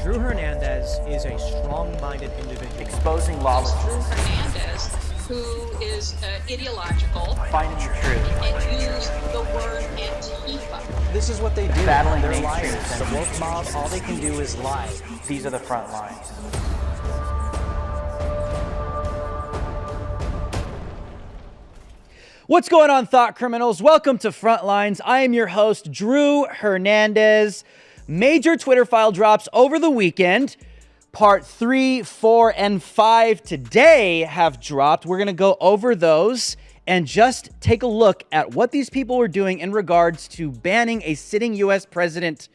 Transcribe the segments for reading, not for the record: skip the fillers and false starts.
Drew Hernandez is a strong-minded individual. Exposing lawlessness. Hernandez, who is ideological. Finding the truth. And use the word Antifa. This is what they do. Battling They're mainstream liars. The woke mob, all they can do is lie. These are the front lines. What's going on, thought criminals? Welcome to Frontlines. I am your host, Drew Hernandez. Major Twitter file drops over the weekend. Part 3, 4, and 5 today have dropped. We're going to go over those and just take a look at what these people were doing in regards to banning a sitting U.S. President,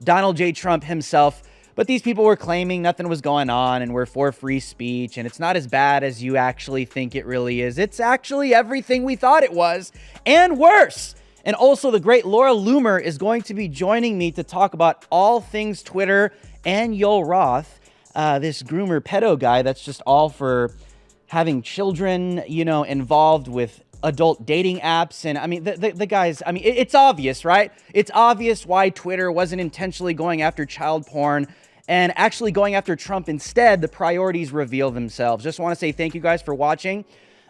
Donald J. Trump himself. But these people were claiming nothing was going on and we're for free speech, and it's not as bad as you actually think it really is. It's actually everything we thought it was and worse. And also, the great Laura Loomer is going to be joining me to talk about all things Twitter and Yoel Roth, this groomer pedo guy that's just all for having children, involved with adult dating apps. And I mean, the guys, it's obvious, right? It's obvious why Twitter wasn't intentionally going after child porn and actually going after Trump instead. The priorities reveal themselves. Just want to say thank you guys for watching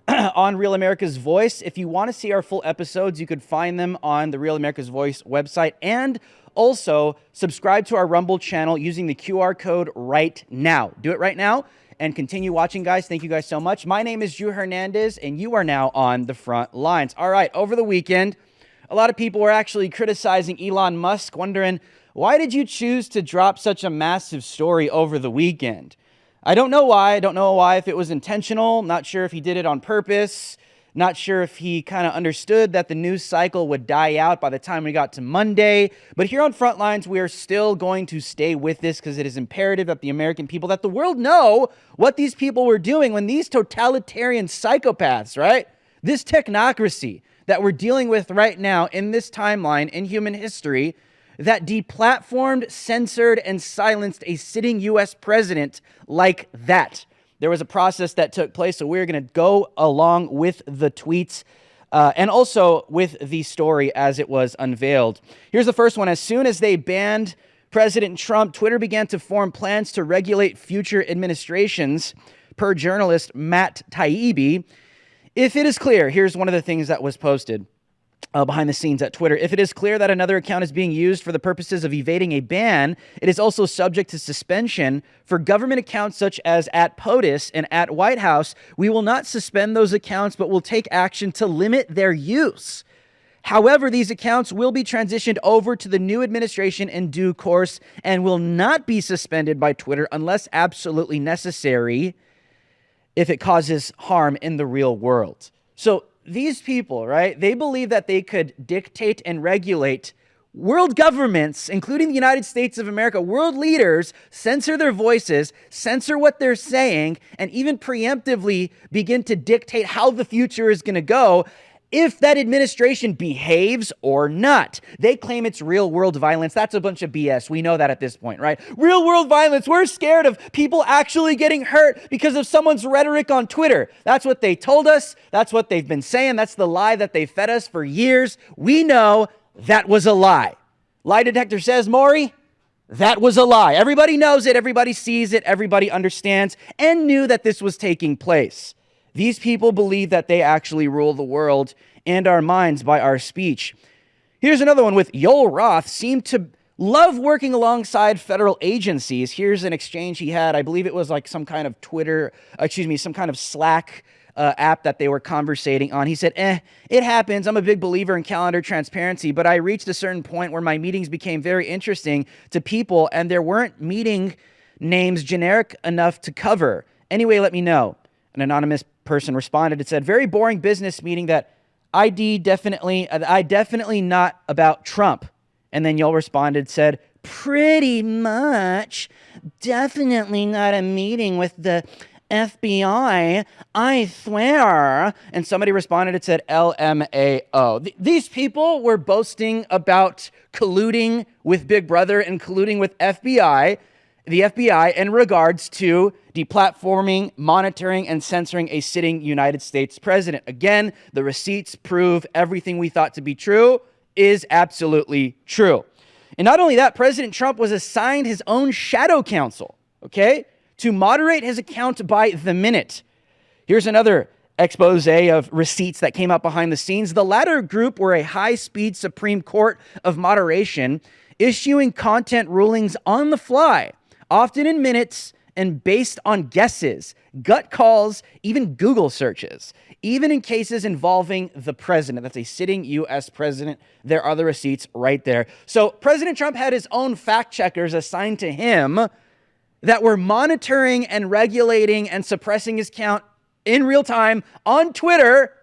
on Real America's Voice. If you want to see our full episodes, you could find them on the Real America's Voice website, and also subscribe to our Rumble channel using the QR code right now. Do it right now and continue watching, guys. Thank you guys so much. My name is Drew Hernandez, and you are now on the front lines. All right, over the weekend, a lot of people were actually criticizing Elon Musk, wondering, why did you choose to drop such a massive story over the weekend? I don't know why. I don't know why, if it was intentional. Not sure if he did it on purpose. Not sure if he kind of understood that the news cycle would die out by the time we got to Monday. But here on Frontlines, we are still going to stay with this because it is imperative that the American people, that the world know what these people were doing when these totalitarian psychopaths, right? This technocracy that we're dealing with right now in this timeline in human history, that deplatformed, censored, and silenced a sitting U.S. president like that. There was a process that took place, so we're going to go along with the tweets and also with the story as it was unveiled. Here's the first one. As soon as they banned President Trump, Twitter began to form plans to regulate future administrations, per journalist Matt Taibbi. If it is clear, here's one of the things that was posted behind the scenes at Twitter. If it is clear that another account is being used for the purposes of evading a ban, it is also subject to suspension. For government accounts such as at POTUS and at White House, we will not suspend those accounts, but will take action to limit their use. However, these accounts will be transitioned over to the new administration in due course and will not be suspended by Twitter unless absolutely necessary if it causes harm in the real world. So these people, right, they believe that they could dictate and regulate world governments, including the United States of America, world leaders, censor their voices, censor what they're saying, and even preemptively begin to dictate how the future is going to go if that administration behaves or not. They claim it's real world violence. That's a bunch of BS. We know that at this point, right? Real world violence. We're scared of people actually getting hurt because of someone's rhetoric on Twitter. That's what they told us. That's what they've been saying. That's the lie that they fed us for years. We know that was a lie. Lie detector says, Maury, that was a lie. Everybody knows it. Everybody sees it. Everybody understands and knew that this was taking place. These people believe that they actually rule the world and our minds by our speech. Here's another one with Yoel Roth seemed to love working alongside federal agencies. Here's an exchange he had. I believe it was like some kind of some kind of Slack app that they were conversating on. He said, it happens. I'm a big believer in calendar transparency, but I reached a certain point where my meetings became very interesting to people and there weren't meeting names generic enough to cover. Anyway, let me know. An anonymous person responded. It said, very boring business meeting that I definitely not about Trump. And then Yoel responded, said, pretty much, definitely not a meeting with the FBI, I swear. And somebody responded, it said LMAO. These people were boasting about colluding with Big Brother and colluding with the FBI in regards to deplatforming, monitoring, and censoring a sitting United States president. Again, the receipts prove everything we thought to be true is absolutely true. And not only that, President Trump was assigned his own shadow counsel, okay, to moderate his account by the minute. Here's another expose of receipts that came out behind the scenes. The latter group were a high-speed Supreme Court of moderation, issuing content rulings on the fly, often in minutes and based on guesses, gut calls, even Google searches. Even in cases involving the president, that's a sitting U.S. president, there are the receipts right there. So President Trump had his own fact checkers assigned to him that were monitoring and regulating and suppressing his account in real time on Twitter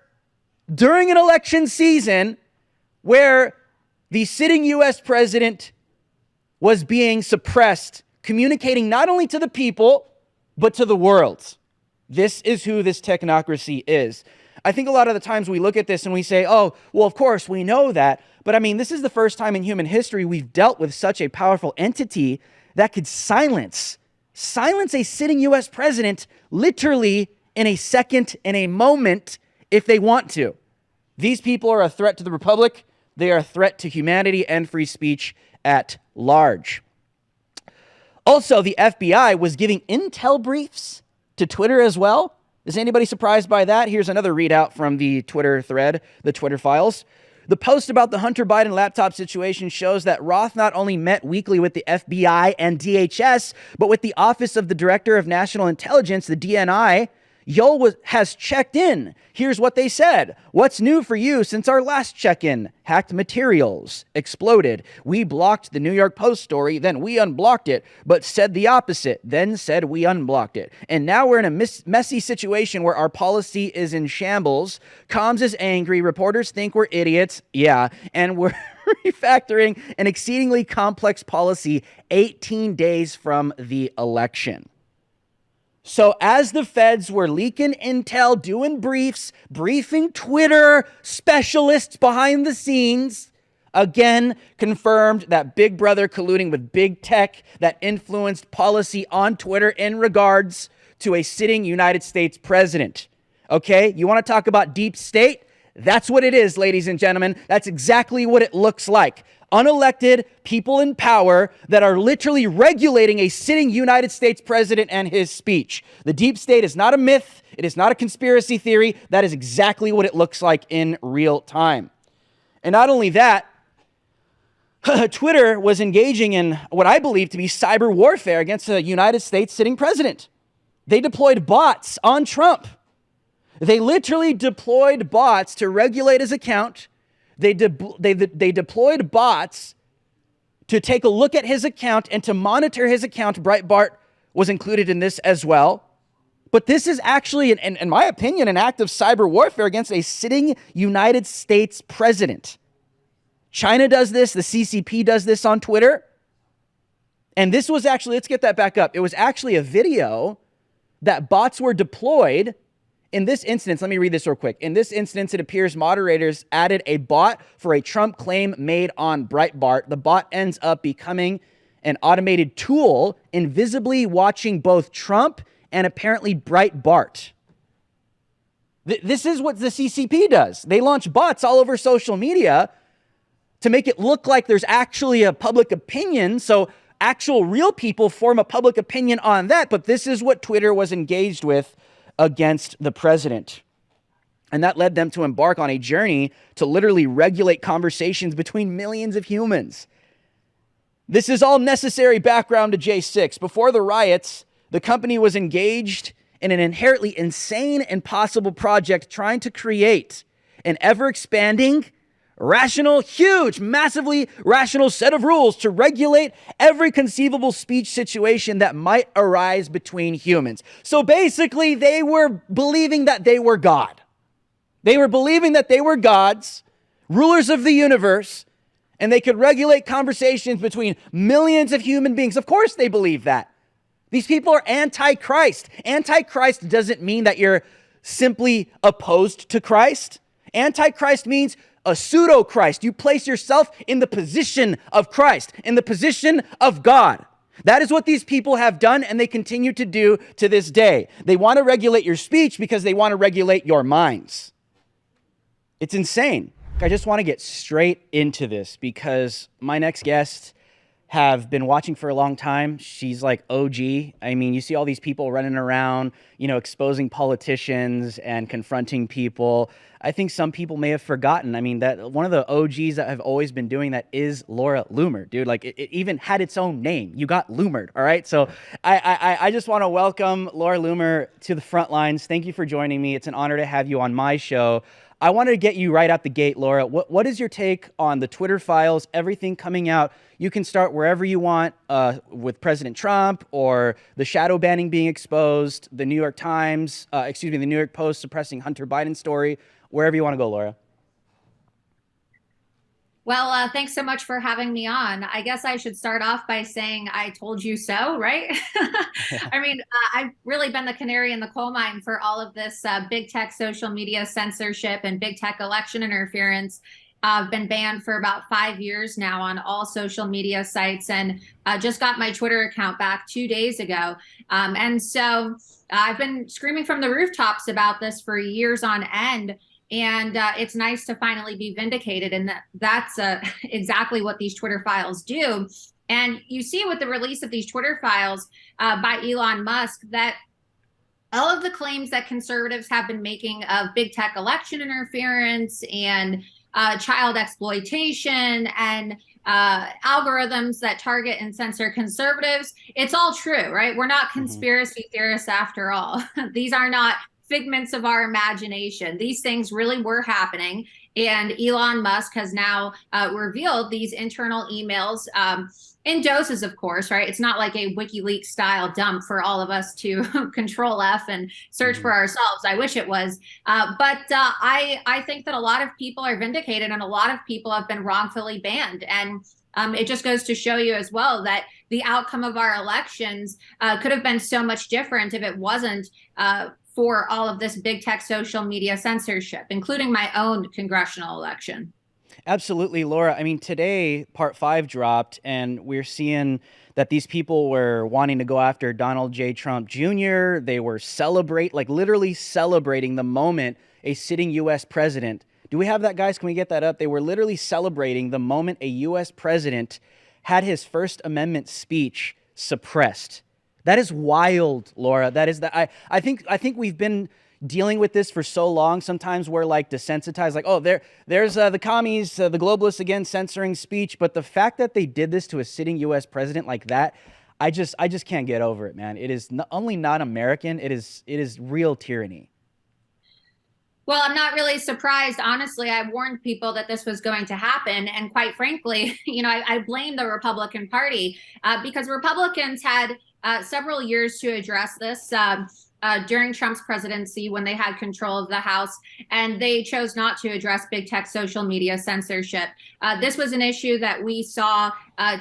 during an election season where the sitting U.S. president was being suppressed, communicating not only to the people, but to the world. This is who this technocracy is. I think a lot of the times we look at this and we say, oh, well, of course, we know that. But I mean, this is the first time in human history we've dealt with such a powerful entity that could silence a sitting U.S. president literally in a second, in a moment, if they want to. These people are a threat to the republic. They are a threat to humanity and free speech at large. Also, the FBI was giving intel briefs to Twitter as well. Is anybody surprised by that? Here's another readout from the Twitter thread, the Twitter files. The post about the Hunter Biden laptop situation shows that Roth not only met weekly with the FBI and DHS, but with the Office of the Director of National Intelligence, the DNI. Yoel has checked in. Here's what they said. What's new for you since our last check-in? Hacked materials exploded. We blocked the New York Post story, then we unblocked it, but said the opposite, then said we unblocked it. And now we're in a messy situation where our policy is in shambles. Comms is angry. Reporters think we're idiots. Yeah, and we're refactoring an exceedingly complex policy 18 days from the election. So as the feds were leaking intel, doing briefs, briefing Twitter specialists behind the scenes, again confirmed that Big Brother colluding with big tech that influenced policy on Twitter in regards to a sitting United States president. Okay, you want to talk about deep state? That's what it is, ladies and gentlemen. That's exactly what it looks like. Unelected people in power that are literally regulating a sitting United States president and his speech. The deep state is not a myth. It is not a conspiracy theory. That is exactly what it looks like in real time. And not only that, Twitter was engaging in what I believe to be cyber warfare against a United States sitting president. They deployed bots on Trump. They literally deployed bots to regulate his account. They deployed bots to take a look at his account and to monitor his account. Breitbart was included in this as well. But this is actually, in my opinion, an act of cyber warfare against a sitting United States president. China does this. The CCP does this on Twitter. And this was actually, let's get that back up. It was actually a video that bots were deployed. In this instance, let me read this real quick. In this instance, it appears moderators added a bot for a Trump claim made on Breitbart. The bot ends up becoming an automated tool, invisibly watching both Trump and apparently Breitbart. This is what the CCP does. They launch bots all over social media to make it look like there's actually a public opinion. So actual real people form a public opinion on that. But this is what Twitter was engaged with against the president. And that led them to embark on a journey to literally regulate conversations between millions of humans. This is all necessary background to J6. Before the riots, the company was engaged in an inherently insane, impossible project trying to create an ever-expanding, rational, huge, massively rational set of rules to regulate every conceivable speech situation that might arise between humans. So basically, they were believing that they were God. They were believing that they were gods, rulers of the universe, and they could regulate conversations between millions of human beings. Of course they believe that. These people are anti-Christ. Anti-Christ doesn't mean that you're simply opposed to Christ. Anti-Christ means a pseudo-Christ. You place yourself in the position of Christ, in the position of God. That is what these people have done, and they continue to do to this day. They want to regulate your speech because they want to regulate your minds. It's insane. I just want to get straight into this because my next guest have been watching for a long time. She's like OG. I mean, you see all these people running around, exposing politicians and confronting people. I think some people may have forgotten. I mean, that one of the OGs that have always been doing that is Laura Loomer, dude. Like it even had its own name. You got Loomered, all right? So I just want to welcome Laura Loomer to the front lines. Thank you for joining me. It's an honor to have you on my show. I wanted to get you right out the gate, Laura. What is your take on the Twitter files, everything coming out? You can start wherever you want with President Trump or the shadow banning being exposed, the New York Times, the New York Post suppressing Hunter Biden's story, wherever you want to go, Laura. Well, thanks so much for having me on. I guess I should start off by saying I told you so, right? I mean, I've really been the canary in the coal mine for all of this big tech social media censorship and big tech election interference. I've been banned for about 5 years now on all social media sites, and just got my Twitter account back 2 days ago. And so I've been screaming from the rooftops about this for years on end. And it's nice to finally be vindicated. And that's exactly what these Twitter files do. And you see with the release of these Twitter files by Elon Musk that all of the claims that conservatives have been making of big tech election interference and child exploitation and algorithms that target and censor conservatives, it's all true, right? We're not conspiracy theorists after all. These are not figments of our imagination. These things really were happening. And Elon Musk has now revealed these internal emails in doses, of course, right? It's not like a WikiLeaks style dump for all of us to control F and search for ourselves. I wish it was. But I think that a lot of people are vindicated and a lot of people have been wrongfully banned. And it just goes to show you as well that the outcome of our elections could have been so much different if it wasn't for all of this big tech social media censorship, including my own congressional election. Absolutely, Laura. I mean, today, Part 5 dropped, and we're seeing that these people were wanting to go after Donald J. Trump Jr. They were literally celebrating the moment a sitting U.S. president. Do we have that, guys? Can we get that up? They were literally celebrating the moment a U.S. president had his First Amendment speech suppressed. That is wild, Laura. That is that. I think we've been dealing with this for so long. Sometimes we're like desensitized, like, oh, there's the commies, the globalists again censoring speech. But the fact that they did this to a sitting U.S. president like that, I just can't get over it, man. It is not only not American. It is real tyranny. Well, I'm not really surprised. Honestly, I warned people that this was going to happen. And quite frankly, I blame the Republican Party because Republicans had several years to address this during Trump's presidency when they had control of the House, and they chose not to address big tech social media censorship. This was an issue that we saw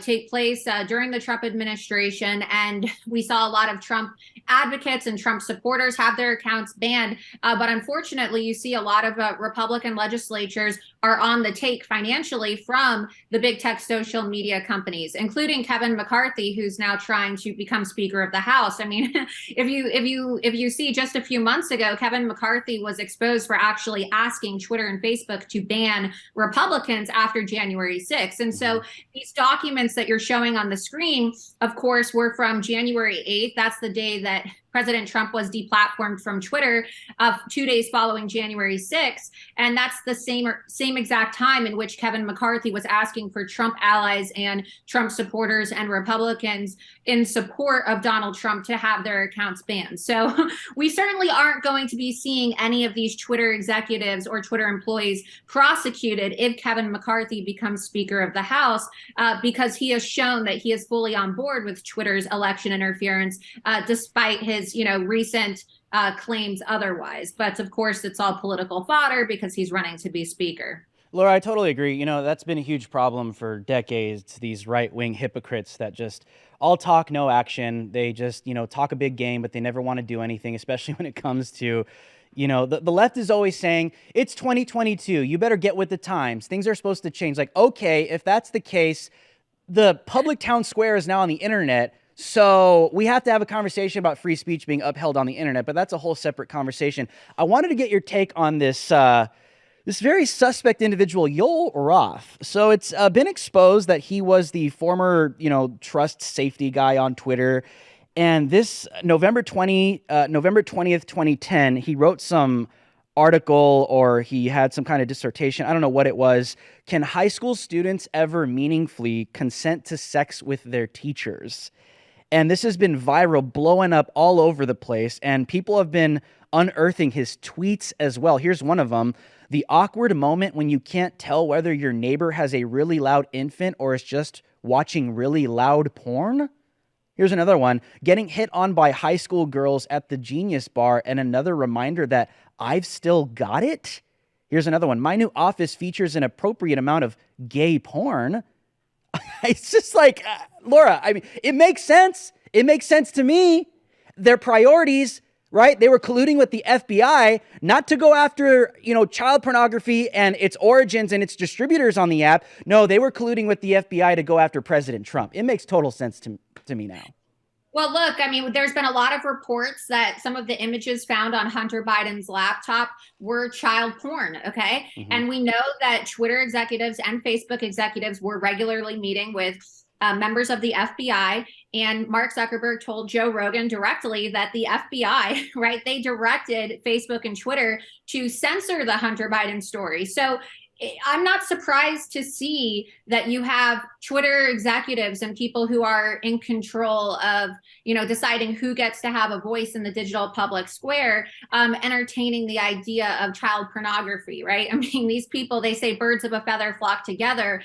take place during the Trump administration, and we saw a lot of Trump advocates and Trump supporters have their accounts banned. But unfortunately, you see a lot of Republican legislatures are on the take financially from the big tech social media companies, including Kevin McCarthy, who's now trying to become Speaker of the House. I mean, if you see just a few months ago, Kevin McCarthy was exposed for actually asking Twitter and Facebook to ban Republicans after January 6th. And so these documents that you're showing on the screen, of course, were from January 8th. That's the day that President Trump was deplatformed from Twitter 2 days following January 6th. And that's the same exact time in which Kevin McCarthy was asking for Trump allies and Trump supporters and Republicans in support of Donald Trump to have their accounts banned. So we certainly aren't going to be seeing any of these Twitter executives or Twitter employees prosecuted if Kevin McCarthy becomes Speaker of the House, because he has shown that he is fully on board with Twitter's election interference, despite his recent claims otherwise. But of course, it's all political fodder because he's running to be Speaker. Laura, I totally agree. That's been a huge problem for decades, these right-wing hypocrites that just all talk, no action. They just, talk a big game, but they never want to do anything, especially when it comes to, the left is always saying, it's 2022, you better get with the times. Things are supposed to change. Like, okay, if that's the case, the public town square is now on the internet. So we have to have a conversation about free speech being upheld on the internet, but that's a whole separate conversation. I wanted to get your take on this This very suspect individual, Yoel Roth. So it's been exposed that he was the former, trust safety guy on Twitter. And this November 20th, 2010, he wrote some article, or he had some kind of dissertation. I don't know what it was. Can high school students ever meaningfully consent to sex with their teachers? And this has been viral, blowing up all over the place. And people have been unearthing his tweets as well. Here's one of them. The awkward moment when you can't tell whether your neighbor has a really loud infant or is just watching really loud porn. Here's another one. Getting hit on by high school girls at the Genius Bar, and another reminder that I've still got it. Here's another one. My new office features an appropriate amount of gay porn. It's just like, Laura, I mean, it makes sense. It makes sense to me. Their priorities, right? They were colluding with the FBI not to go after, child pornography and its origins and its distributors on the app. No, they were colluding with the FBI to go after President Trump. It makes total sense to me now. Well, look, I mean, there's been a lot of reports that some of the images found on Hunter Biden's laptop were child porn, okay? Mm-hmm. And we know that Twitter executives and Facebook executives were regularly meeting with members of the FBI, and Mark Zuckerberg told Joe Rogan directly that the FBI, right, they directed Facebook and Twitter to censor the Hunter Biden story. So I'm not surprised to see that you have Twitter executives and people who are in control of, deciding who gets to have a voice in the digital public square, entertaining the idea of child pornography, right? I mean, these people, they say birds of a feather flock together.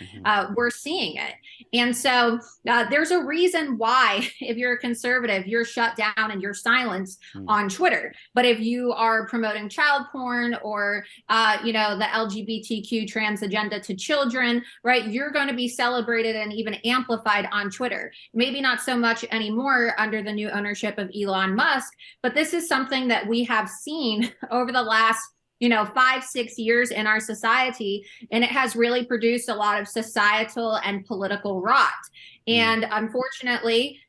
We're seeing it. And so there's a reason why, if you're a conservative, you're shut down and you're silenced on Twitter. But if you are promoting child porn or, the LGBTQ trans agenda to children, right, you're going to be celebrated and even amplified on Twitter. Maybe not so much anymore under the new ownership of Elon Musk, but this is something that we have seen over the last 5-6 years in our society, and it has really produced a lot of societal and political rot. And unfortunately,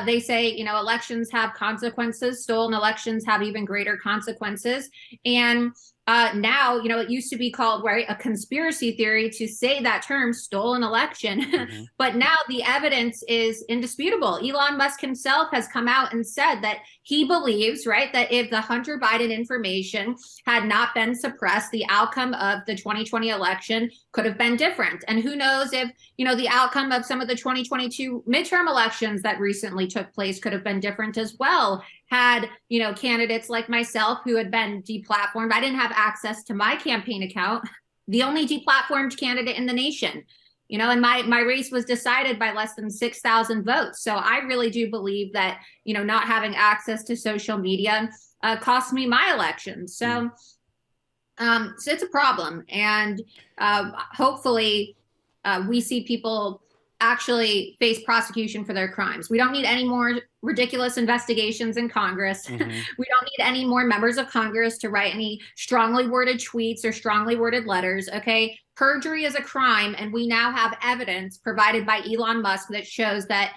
they say, elections have consequences. Stolen elections have even greater consequences. And now, it used to be called, right, a conspiracy theory to say that term, stolen election. But now the evidence is indisputable. Elon Musk himself has come out and said that he believes, right, that if the Hunter Biden information had not been suppressed, the outcome of the 2020 election could have been different. And who knows if, the outcome of some of the 2022 midterm elections that recently took place could have been different as well. Had, candidates like myself who had been deplatformed. I didn't have access to my campaign account, the only deplatformed candidate in the nation, and my race was decided by less than 6,000 votes. So I really do believe that, not having access to social media cost me my election. So, so it's a problem. And hopefully we see people actually face prosecution for their crimes. We don't need any more ridiculous investigations in Congress. We don't need any more members of Congress to write any strongly worded tweets or strongly worded letters. Okay. Perjury is a crime. And we now have evidence provided by Elon Musk that shows that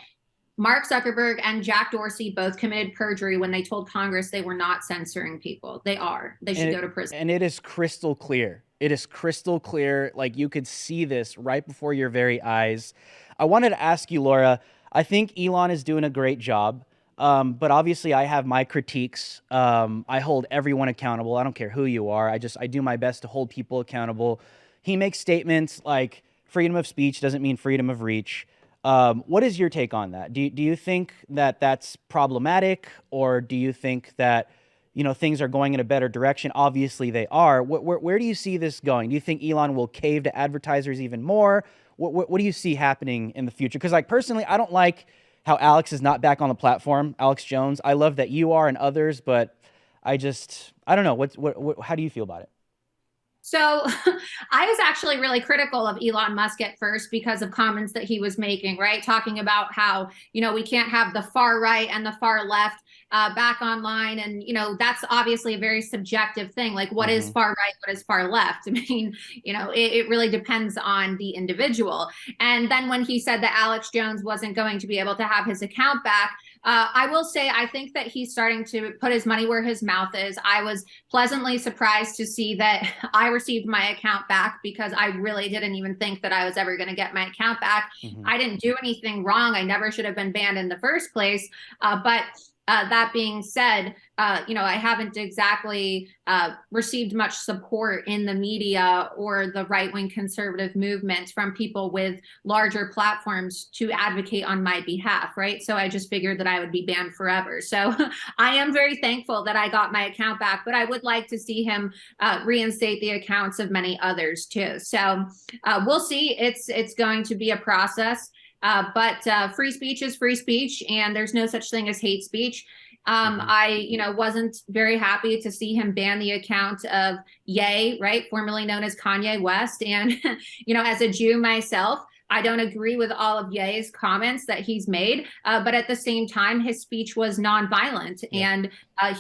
Mark Zuckerberg and Jack Dorsey both committed perjury when they told Congress they were not censoring people. They are. They should go to prison. And it is crystal clear. It is crystal clear. Like, you could see this right before your very eyes. I wanted to ask you, Laura, I think Elon is doing a great job, but obviously I have my critiques. I hold everyone accountable. I don't care who you are. I do my best to hold people accountable. He makes statements like freedom of speech doesn't mean freedom of reach. What is your take on that? Do you think that that's problematic, or do you think that, things are going in a better direction? Obviously they are. Where do you see this going? Do you think Elon will cave to advertisers even more? What do you see happening in the future? Because, personally, I don't like how Alex is not back on the platform, Alex Jones. I love that you are and others, but I don't know. How do you feel about it? So I was actually really critical of Elon Musk at first because of comments that he was making, right? Talking about how, we can't have the far right and the far left back online. And, that's obviously a very subjective thing. Like, what is far right? What is far left? I mean, it really depends on the individual. And then when he said that Alex Jones wasn't going to be able to have his account back, I will say, I think that he's starting to put his money where his mouth is. I was pleasantly surprised to see that I received my account back, because I really didn't even think that I was ever going to get my account back. I didn't do anything wrong. I never should have been banned in the first place. But that being said, I haven't exactly received much support in the media or the right-wing conservative movement from people with larger platforms to advocate on my behalf, right? So I just figured that I would be banned forever. So I am very thankful that I got my account back, but I would like to see him reinstate the accounts of many others too. So we'll see. It's going to be a process. But free speech is free speech, and there's no such thing as hate speech. I, wasn't very happy to see him ban the account of Ye, right, formerly known as Kanye West. And, as a Jew myself, I don't agree with all of Ye's comments that he's made, but at the same time, his speech was nonviolent, and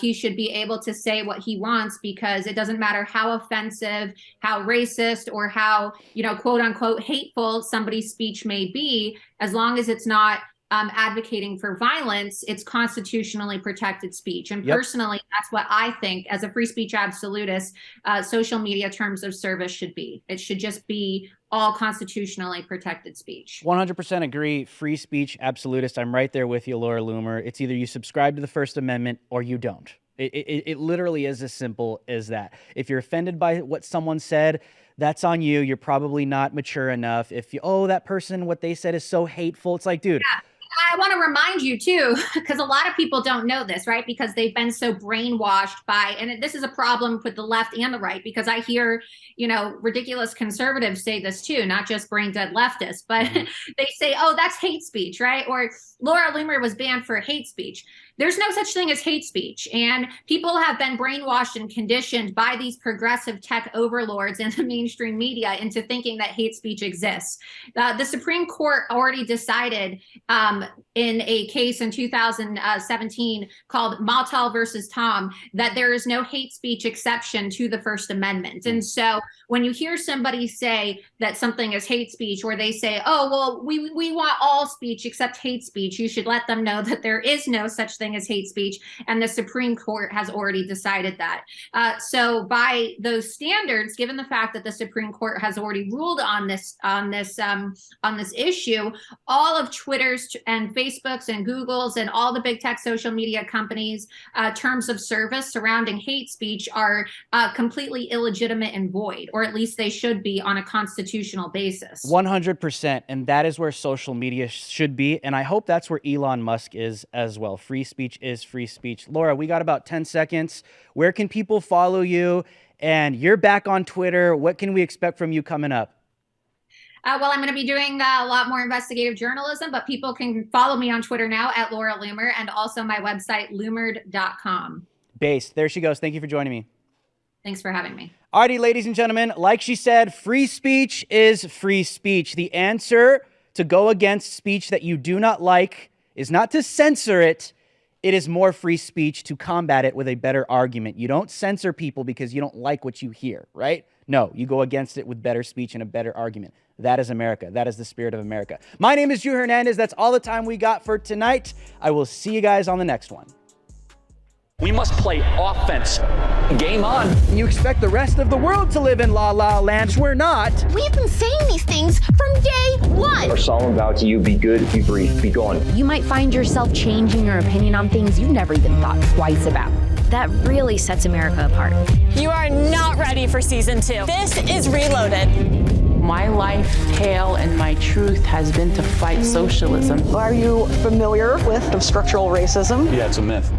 he should be able to say what he wants, because it doesn't matter how offensive, how racist, or how, quote unquote, hateful somebody's speech may be, as long as it's not advocating for violence, it's constitutionally protected speech. And personally, that's what I think, as a free speech absolutist, social media terms of service should be. It should just be all constitutionally protected speech. 100% agree. Free speech absolutist. I'm right there with you, Laura Loomer. It's either you subscribe to the First Amendment or you don't. It literally is as simple as that. If you're offended by what someone said, that's on you. You're probably not mature enough. If that person, what they said is so hateful, it's like, dude. Yeah. I want to remind you too, because a lot of people don't know this, right? Because they've been so brainwashed by, and this is a problem with the left and the right, because I hear, ridiculous conservatives say this too, not just brain dead leftists, but they say, oh, that's hate speech, right? Or Laura Loomer was banned for hate speech. There's no such thing as hate speech. And people have been brainwashed and conditioned by these progressive tech overlords in the mainstream media into thinking that hate speech exists. The Supreme Court already decided in a case in 2017 called Motel versus Tom that there is no hate speech exception to the First Amendment. And so when you hear somebody say that something is hate speech, or they say, oh, well, we want all speech except hate speech, you should let them know that there is no such thing as hate speech, and the Supreme Court has already decided that. So by those standards, given the fact that the Supreme Court has already ruled on this issue, all of Twitter's and Facebook's and Google's and all the big tech social media companies' terms of service surrounding hate speech are completely illegitimate and void, or at least they should be on a constitutional basis. 100%. And that is where social media should be. And I hope that's where Elon Musk is as well. Free speech is free speech. Laura, we got about 10 seconds. Where can people follow you? And you're back on Twitter. What can we expect from you coming up? Well, I'm going to be doing a lot more investigative journalism, but people can follow me on Twitter now at Laura Loomer, and also my website, loomered.com. Based. There she goes. Thank you for joining me. Thanks for having me. Alrighty, ladies and gentlemen, like she said, free speech is free speech. The answer to go against speech that you do not like is not to censor it. It is more free speech to combat it with a better argument. You don't censor people because you don't like what you hear, right? No, you go against it with better speech and a better argument. That is America. That is the spirit of America. My name is Yoel Hernandez. That's all the time we got for tonight. I will see you guys on the next one. We must play offense. Game on. You expect the rest of the world to live in La La Land. We're not. We've been saying these things from day one. Our solemn vow to you, be good, be brief, be gone. You might find yourself changing your opinion on things you've never even thought twice about. That really sets America apart. You are not ready for season 2. This is Reloaded. My life tale and my truth has been to fight socialism. Are you familiar with structural racism? Yeah, it's a myth.